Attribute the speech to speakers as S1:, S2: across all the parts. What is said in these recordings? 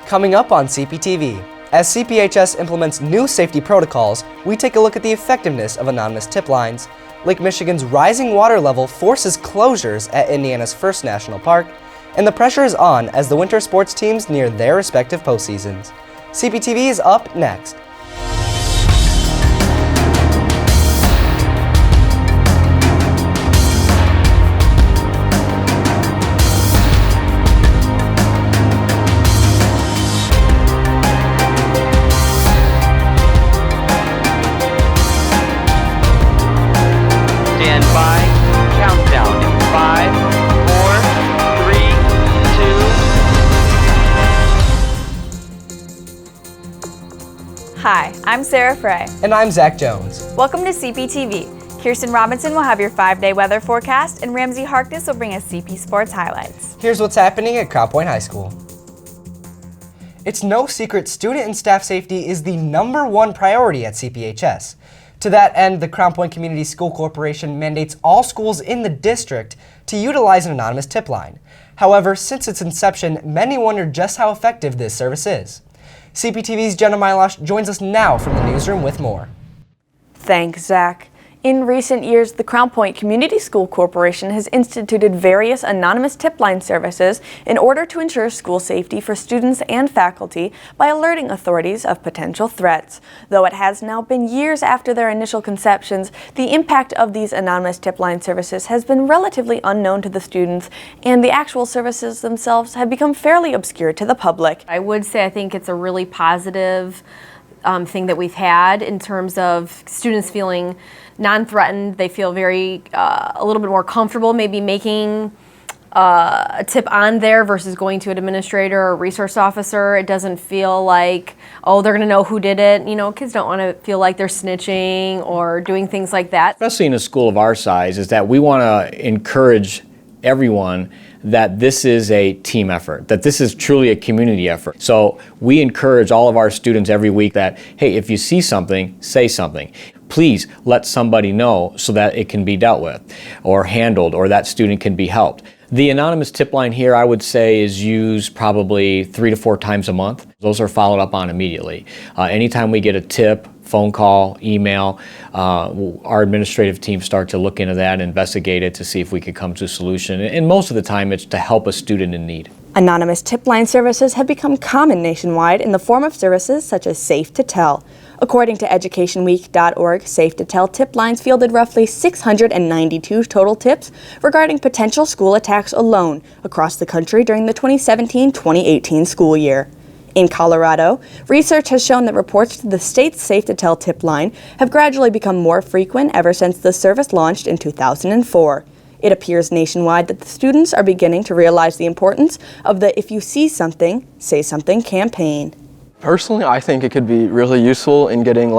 S1: Coming up on CPTV, as CPHS implements new safety protocols, we take a look at the effectiveness of anonymous tip lines, Lake Michigan's rising water level forces closures at Indiana's First National Park, and the pressure is on as the winter sports teams near their respective postseasons. CPTV is up next.
S2: Hi, I'm Sarah Frey.
S1: And I'm Zach Jones.
S2: Welcome to CPTV. Kirsten Robinson will have your 5-day weather forecast, and Ramsey Harkness will bring us CP Sports highlights.
S1: Here's what's happening at Crown Point High School. It's no secret student and staff safety is the #1 priority at CPHS. To that end, the Crown Point Community School Corporation mandates all schools in the district to utilize an anonymous tip line. However, since its inception, many wonder just how effective this service is. CPTV's JENNA MILOSH joins us now from the newsroom with more.
S2: Thanks, Zach. In recent years, the Crown Point Community School Corporation has instituted various anonymous tip line services in order to ensure school safety for students and faculty by alerting authorities of potential threats. Though it has now been years after their initial conceptions, the impact of these anonymous tip line services has been relatively unknown to the students, and the actual services themselves have become fairly obscure to the public.
S3: I would say I think it's a really positive thing that we've had in terms of students feeling non-threatened. They feel very, a little bit more comfortable maybe making a tip on there versus going to an administrator or resource officer. It doesn't feel like, oh, they're gonna know who did it. You know, kids don't wanna feel like they're snitching or doing things like that.
S4: Especially in a school of our size, is that we wanna encourage everyone that this is a team effort, that this is truly a community effort. So we encourage all of our students every week that, hey, if you see something, say something. Please let somebody know so that it can be dealt with or handled or that student can be helped. The anonymous tip line here, I would say, is used probably 3 to 4 times a month. Those are followed up on immediately. Anytime we get a tip, phone call, email, our administrative team start to look into that and investigate it to see if we could come to a solution. And most of the time it's to help a student in need.
S2: Anonymous tip line services have become common nationwide in the form of services such as Safe to Tell. According to educationweek.org, Safe to Tell tip lines fielded roughly 692 total tips regarding potential school attacks alone across the country during the 2017-2018 school year. In Colorado, research has shown that reports to the state's Safe to Tell tip line have gradually become more frequent ever since the service launched in 2004. It appears nationwide that the students are beginning to realize the importance of the If You See Something, Say Something campaign.
S5: Personally, I think it could be really useful in getting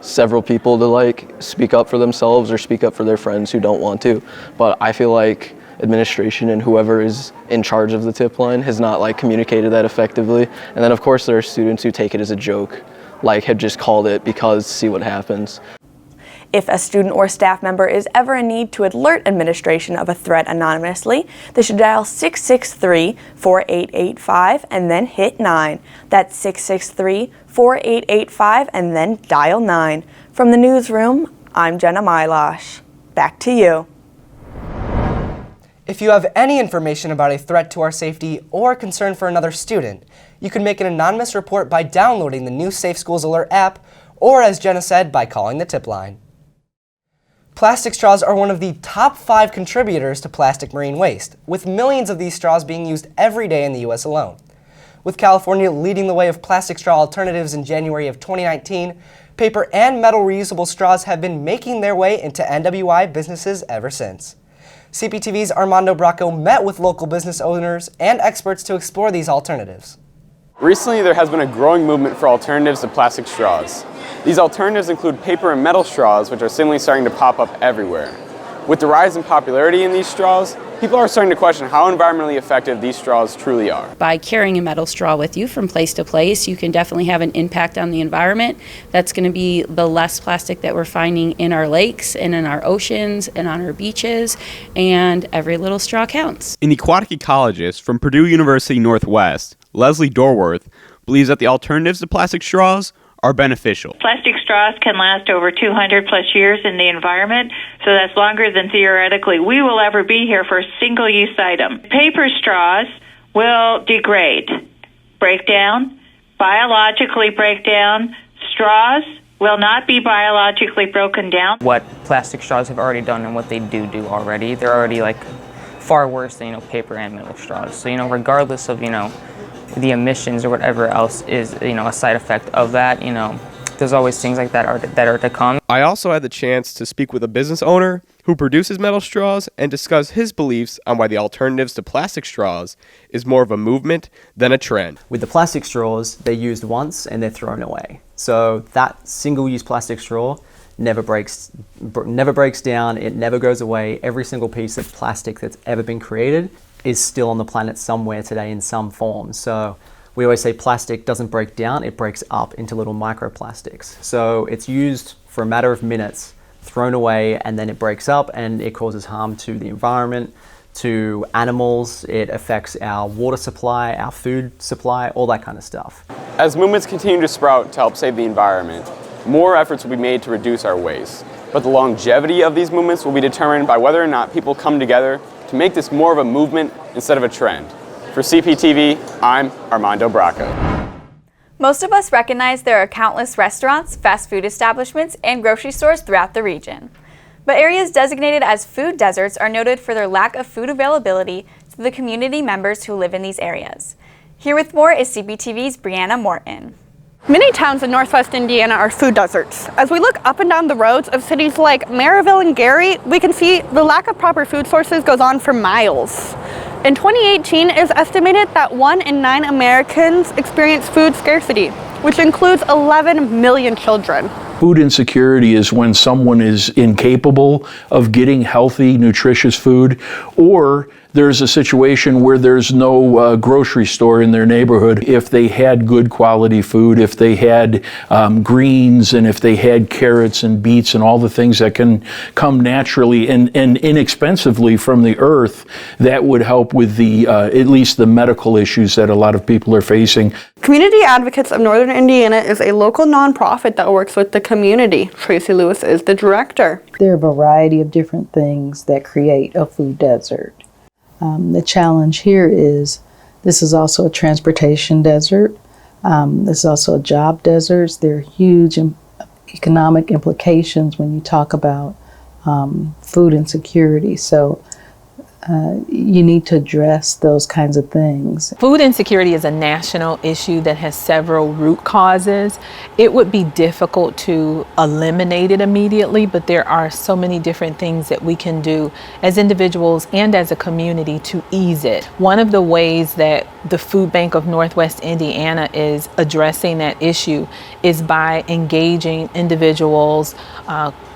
S5: several people to speak up for themselves or speak up for their friends who don't want to. But I feel like administration and whoever is in charge of the tip line has not communicated that effectively. And then of course there are students who take it as a joke, have just called it because see what happens.
S2: If a student or staff member is ever in need to alert administration of a threat anonymously, they should dial 663-4885 and then hit 9. That's 663-4885 and then dial 9. From the newsroom, I'm JENNA MILOSH. Back to you.
S1: If you have any information about a threat to our safety or a concern for another student, you can make an anonymous report by downloading the new Safe Schools Alert app, or as Jenna said, by calling the tip line. Plastic straws are one of the top 5 contributors to plastic marine waste, with millions of these straws being used every day in the U.S. alone. With California leading the way of plastic straw alternatives in January of 2019, paper and metal reusable straws have been making their way into NWI businesses ever since. CPTV's Armando Bracco met with local business owners and experts to explore these alternatives.
S6: Recently, there has been a growing movement for alternatives to plastic straws. These alternatives include paper and metal straws, which are seemingly starting to pop up everywhere. With the rise in popularity in these straws, people are starting to question how environmentally effective these straws truly are.
S7: By carrying a metal straw with you from place to place, you can definitely have an impact on the environment. That's going to be the less plastic that we're finding in our lakes and in our oceans and on our beaches, and every little straw counts.
S8: An aquatic ecologist from Purdue University Northwest,
S6: Leslie Dorworth, believes that the alternatives to plastic straws are beneficial.
S8: Plastic straws can last over 200 plus years in the environment, so that's longer than theoretically we will ever be here for a single-use item. Paper straws will degrade, break down, biologically break down. Straws will not be biologically broken down.
S9: What plastic straws have already done and what they do already, they're already like far worse than, paper and metal straws. So, regardless of, the emissions or whatever else is, a side effect of that, there's always things like that are to come.
S6: I also had the chance to speak with a business owner who produces metal straws and discuss his beliefs on why the alternatives to plastic straws is more of a movement than a trend.
S10: With the plastic straws, they're used once and they're thrown away. So that single-use plastic straw never breaks down, it never goes away. Every single piece of plastic that's ever been created is still on the planet somewhere today in some form. So we always say plastic doesn't break down, it breaks up into little microplastics. So it's used for a matter of minutes, thrown away, and then it breaks up and it causes harm to the environment, to animals, it affects our water supply, our food supply, all that kind of stuff.
S6: As movements continue to sprout to help save the environment, more efforts will be made to reduce our waste. But the longevity of these movements will be determined by whether or not people come together to make this more of a movement instead of a trend. For CPTV, I'm Armando Bracco.
S11: Most of us recognize there are countless restaurants, fast food establishments, and grocery stores throughout the region. But areas designated as food deserts are noted for their lack of food availability to the community members who live in these areas. Here with more is CPTV's Brianna Morton.
S12: Many towns in northwest Indiana are food deserts. As we look up and down the roads of cities like Maryville and Gary, we can see the lack of proper food sources goes on for miles. In 2018, it is estimated that 1 in 9 Americans experience food scarcity, which includes 11 million children.
S13: Food insecurity is when someone is incapable of getting healthy, nutritious food, or there's a situation where there's no grocery store in their neighborhood. If they had good quality food, if they had greens, and if they had carrots and beets and all the things that can come naturally and inexpensively from the earth, that would help with the at least the medical issues that a lot of people are facing.
S12: Community Advocates of Northern Indiana is a local nonprofit that works with the community. Tracy Lewis is the director.
S14: There are a variety of different things that create a food desert. The challenge here is this is also a transportation desert. This is also a job desert. There are huge economic implications when you talk about food insecurity. So you need to address those kinds of things.
S15: Food insecurity is a national issue that has several root causes. It would be difficult to eliminate it immediately, but there are so many different things that we can do as individuals and as a community to ease it. One of the ways that the Food Bank of Northwest Indiana is addressing that issue is by engaging individuals,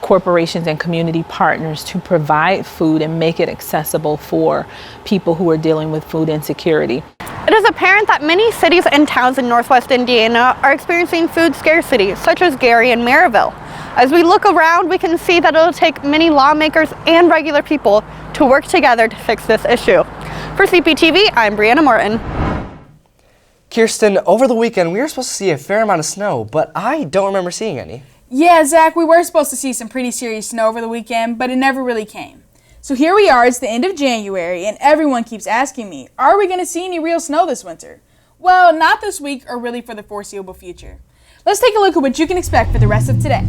S15: corporations and community partners to provide food and make it accessible for people who are dealing with food insecurity.
S12: It is apparent that many cities and towns in northwest Indiana are experiencing food scarcity, such as Gary and Maryville. As we look around, we can see that it'll take many lawmakers and regular people to work together to fix this issue. For CPTV, I'm Brianna Morton.
S1: Kirsten, over the weekend we were supposed to see a fair amount of snow, but I don't remember seeing any.
S16: Yeah, Zach, we were supposed to see some pretty serious snow over the weekend, but it never really came. So here we are, it's the end of January, and everyone keeps asking me, are we going to see any real snow this winter? Well, not this week or really for the foreseeable future. Let's take a look at what you can expect for the rest of today.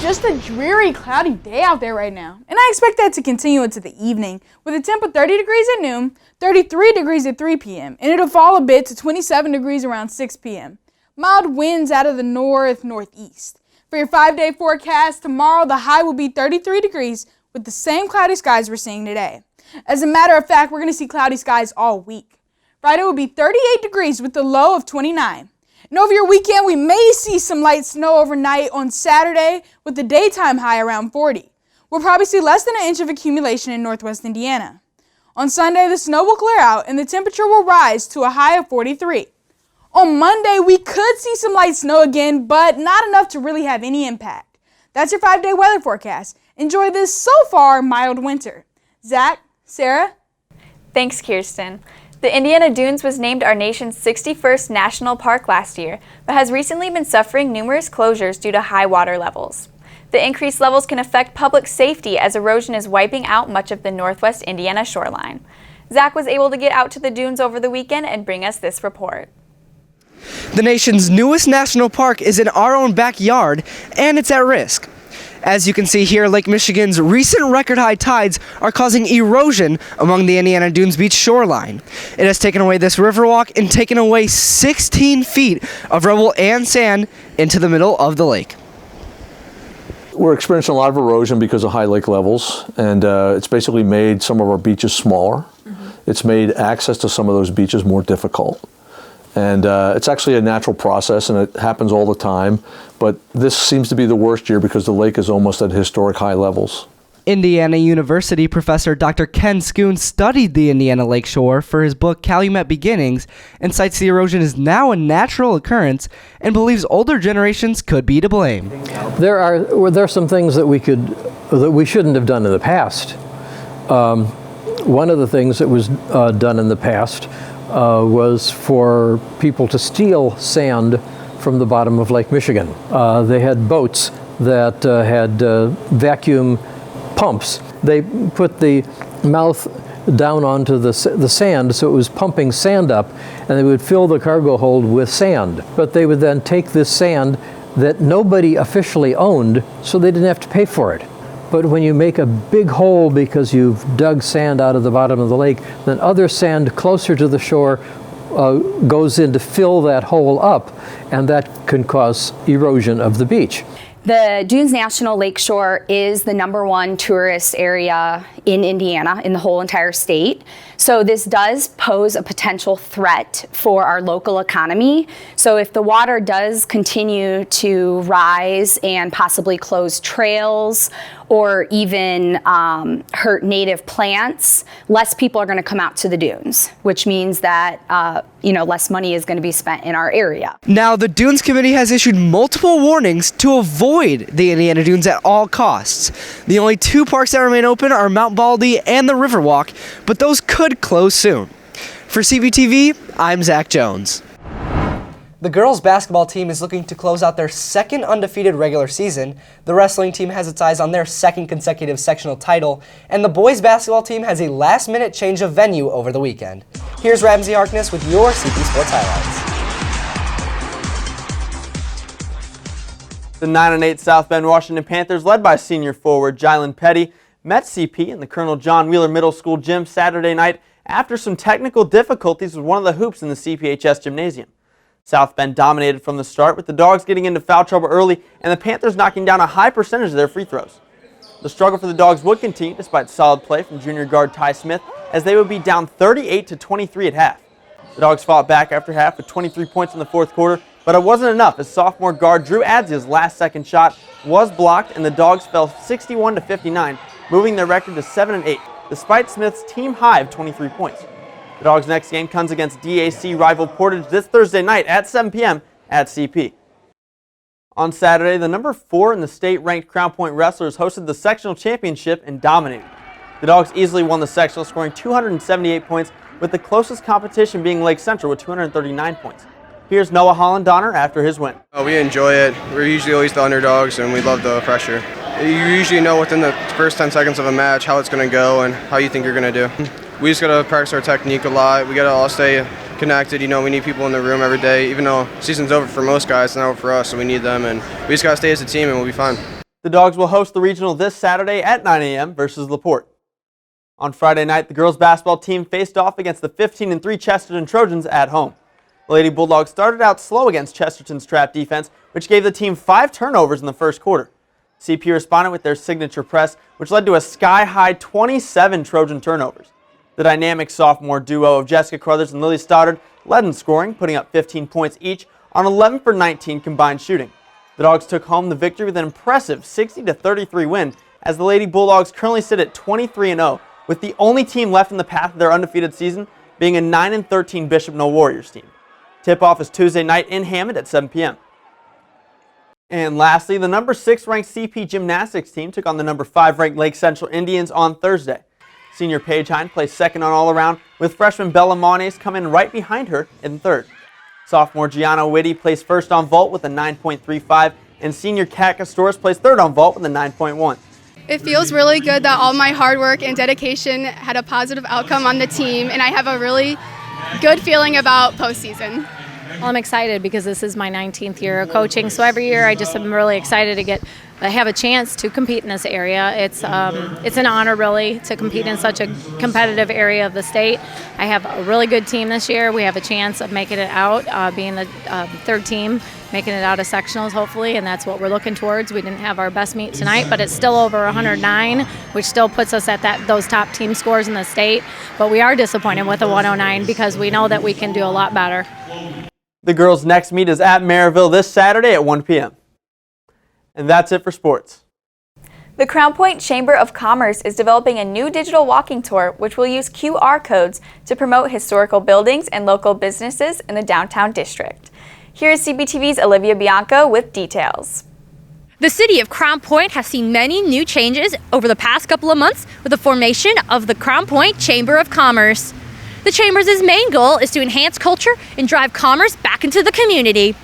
S16: Just a dreary, cloudy day out there right now, and I expect that to continue into the evening with a temp of 30 degrees at noon, 33 degrees at 3 p.m., and it'll fall a bit to 27 degrees around 6 p.m. Mild winds out of the northeast. For your 5-day forecast, tomorrow the high will be 33 degrees with the same cloudy skies we're seeing today. As a matter of fact, we're going to see cloudy skies all week. Friday will be 38 degrees with the low of 29. And over your weekend, we may see some light snow overnight on Saturday with the daytime high around 40. We'll probably see less than an inch of accumulation in northwest Indiana. On Sunday, the snow will clear out and the temperature will rise to a high of 43. On Monday, we could see some light snow again, but not enough to really have any impact. That's your 5-day weather forecast. Enjoy this so far mild winter. Zach, Sarah?
S11: Thanks, Kirsten. The Indiana Dunes was named our nation's 61st national park last year, but has recently been suffering numerous closures due to high water levels. The increased levels can affect public safety as erosion is wiping out much of the northwest Indiana shoreline. Zach was able to get out to the dunes over the weekend and bring us this report.
S1: The nation's newest national park is in our own backyard, and it's at risk. As you can see here, Lake Michigan's recent record-high tides are causing erosion among the Indiana Dunes Beach shoreline. It has taken away this riverwalk and taken away 16 feet of rubble and sand into the middle of the lake.
S17: We're experiencing a lot of erosion because of high lake levels, and it's basically made some of our beaches smaller. It's made access to some of those beaches more difficult. And it's actually a natural process, and it happens all the time, but this seems to be the worst year because the lake is almost at historic high levels.
S1: Indiana University professor Dr. Ken Schoon studied the Indiana lakeshore for his book Calumet Beginnings and cites the erosion is now a natural occurrence and believes older generations could be to blame.
S18: There are some things that we shouldn't have done in the past. One of the things that was done in the past was for people to steal sand from the bottom of Lake Michigan. They had boats that had vacuum pumps. They put the mouth down onto the sand, so it was pumping sand up, and they would fill the cargo hold with sand. But they would then take this sand that nobody officially owned, so they didn't have to pay for it. But when you make a big hole because you've dug sand out of the bottom of the lake, then other sand closer to the shore goes in to fill that hole up, and that can cause erosion of the beach.
S19: The Dunes National Lakeshore is the #1 tourist area in Indiana, in the whole entire state. So this does pose a potential threat for our local economy. So if the water does continue to rise and possibly close trails or even hurt native plants, less people are going to come out to the dunes, which means that less money is going to be spent in our area.
S1: Now, the Dunes Committee has issued multiple warnings to avoid the Indiana Dunes at all costs. The only 2 parks that remain open are Mount Baldy and the Riverwalk, but those could close soon. For CPTV, I'm Zach Jones. The girls basketball team is looking to close out their second undefeated regular season. The wrestling team has its eyes on their second consecutive sectional title, and the boys basketball team has a last-minute change of venue over the weekend. Here's Ramsey Harkness with your CP Sports highlights.
S20: The 9-8 South Bend Washington Panthers, led by senior forward Jylan Petty, met CP in the Colonel John Wheeler Middle School gym Saturday night after some technical difficulties with one of the hoops in the CPHS gymnasium. South Bend dominated from the start, with the Dogs getting into foul trouble early and the Panthers knocking down a high percentage of their free throws. The struggle for the Dogs would continue despite solid play from junior guard Ty Smith, as they would be down 38-23 at half. The Dogs fought back after half with 23 points in the fourth quarter, but it wasn't enough as sophomore guard Drew Adzia's last-second shot was blocked and the Dogs fell 61-59, moving their record to 7-8, despite Smith's team high of 23 points. The Dogs' next game comes against DAC rival Portage this Thursday night at 7 p.m. at CP. On Saturday, the number 4 in the state-ranked Crown Point Wrestlers hosted the sectional championship and dominated. The Dogs easily won the sectional, scoring 278 points, with the closest competition being Lake Central with 239 points. Here's Noah HOLLENDONNER after his win.
S21: We enjoy it. We're usually always the underdogs, and we love the pressure. You usually know within the first 10 seconds of a match how it's going to go and how you think you're going to do. We just got to practice our technique a lot. We got to all stay connected. We need people in the room every day. Even though season's over for most guys, it's not over for us, so we need them. And we just got to stay as a team, and we'll be fine.
S20: The Dogs will host the regional this Saturday at 9 a.m. versus LaPorte. On Friday night, the girls basketball team faced off against the 15-3 Chesterton Trojans at home. The Lady Bulldogs started out slow against Chesterton's trap defense, which gave the team 5 turnovers in the first quarter. CP responded with their signature press, which led to a sky-high 27 Trojan turnovers. The dynamic sophomore duo of Jessica Crothers and Lily Stoddard led in scoring, putting up 15 points each on 11 for 19 combined shooting. The Dogs took home the victory with an impressive 60-33 win, as the Lady Bulldogs currently sit at 23-0, with the only team left in the path of their undefeated season being a 9-13 Bishop Knoll Warriors team. Tip-off is Tuesday night in Hammond at 7 p.m. And lastly, the number 6 ranked CP Gymnastics team took on the number 5 ranked Lake Central Indians on Thursday. Senior Paige Hine placed second on all-around, with freshman Bella Mones coming right behind her in third. Sophomore Gianna Whitty placed first on vault with a 9.35, and senior Kat Castores placed third on vault with a 9.1.
S3: It feels really good that all my hard work and dedication had a positive outcome on the team, and I have a really good feeling about postseason.
S22: Well, I'm excited because this is my 19th year of coaching, so every year I just am really excited to have a chance to compete in this area. It's an honor, really, to compete in such a competitive area of the state. I have a really good team this year. We have a chance of making it out, being the third team, making it out of sectionals, hopefully, and that's what we're looking towards. We didn't have our best meet tonight, but it's still over 109, which still puts us at those top team scores in the state. But we are disappointed with a 109 because we know that we can do a lot better.
S20: The girls' next meet is at Maryville this Saturday at 1 p.m. And that's it for sports.
S11: The Crown Point Chamber of Commerce is developing a new digital walking tour which will use QR codes to promote historical buildings and local businesses in the downtown district. Here is CPTV's Olivia Bianco with details.
S23: The city of Crown Point has seen many new changes over the past couple of months with the formation of the Crown Point Chamber of Commerce. The Chamber's main goal is to enhance culture and drive commerce back into the community.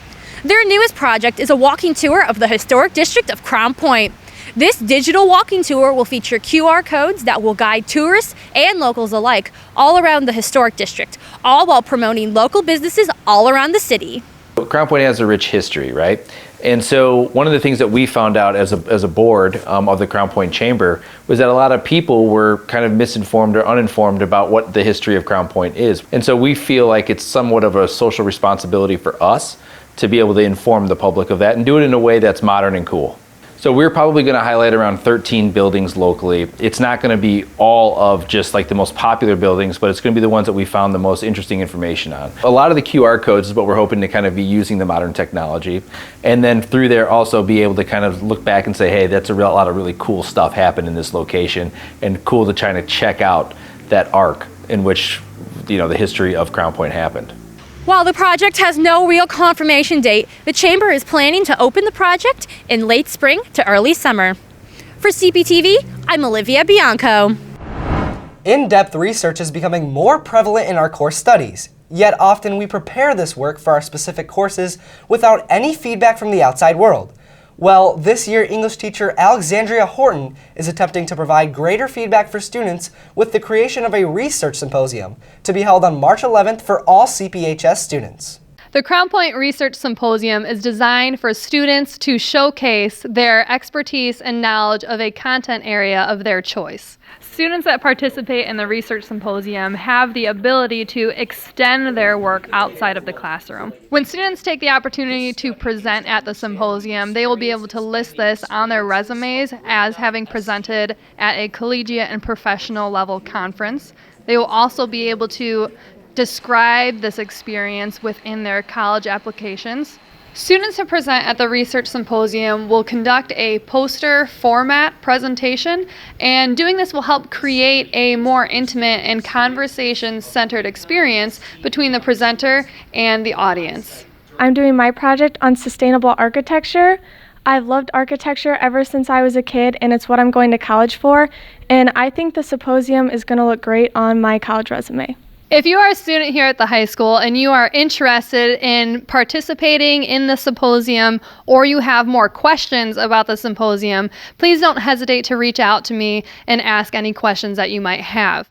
S23: Their newest project is a walking tour of the historic district of Crown Point. This digital walking tour will feature QR codes that will guide tourists and locals alike all around the historic district, all while promoting local businesses all around the city.
S24: Crown Point has a rich history, right? And so one of the things that we found out as a board of the Crown Point Chamber was that a lot of people were kind of misinformed or uninformed about what the history of Crown Point is. And so we feel like it's somewhat of a social responsibility for us to be able to inform the public of that and do it in a way that's modern and cool. So we're probably going to highlight around 13 buildings locally. It's not going to be all of just like the most popular buildings, but it's going to be the ones that we found the most interesting information on. A lot of the QR codes is what we're hoping to kind of be using the modern technology. And then through there also be able to kind of look back and say, hey, that's a lot of really cool stuff happened in this location, and cool to try to check out that arc in which, you know, the history of Crown Point happened.
S23: While the project has no real confirmation date, the Chamber is planning to open the project in late spring to early summer. For CPTV, I'm Olivia Bianco.
S1: In-depth research is becoming more prevalent in our course studies, yet often we prepare this work for our specific courses without any feedback from the outside world. Well, this year English teacher Alexandria Horton is attempting to provide greater feedback for students with the creation of a research symposium to be held on March 11th for all CPHS students.
S25: The Crown Point Research Symposium is designed for students to showcase their expertise and knowledge of a content area of their choice. Students that participate in the Research Symposium have the ability to extend their work outside of the classroom. When students take the opportunity to present at the symposium, they will be able to list this on their resumes as having presented at a collegiate and professional level conference. They will also be able to describe this experience within their college applications. Students who present at the Research Symposium will conduct a poster format presentation, and doing this will help create a more intimate and conversation-centered experience between the presenter and the audience.
S26: I'm doing my project on sustainable architecture. I've loved architecture ever since I was a kid, and it's what I'm going to college for, and I think the symposium is going to look great on my college resume.
S25: If you are a student here at the high school and you are interested in participating in the symposium, or you have more questions about the symposium, please don't hesitate to reach out to me and ask any questions that you might have.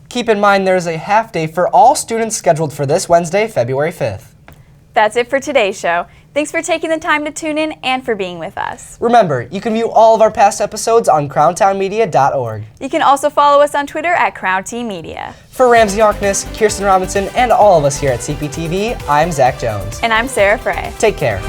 S1: Keep in mind there is a half day for all students scheduled for this Wednesday, February 5th.
S11: That's it for today's show. Thanks for taking the time to tune in and for being with us.
S1: Remember, you can view all of our past episodes on crowntownmedia.org.
S11: You can also follow us on Twitter at CrownTMedia.
S1: For Ramsey Harkness, Kirsten Robinson, and all of us here at CPTV, I'm Zach Jones.
S11: And I'm Sarah Frey.
S1: Take care.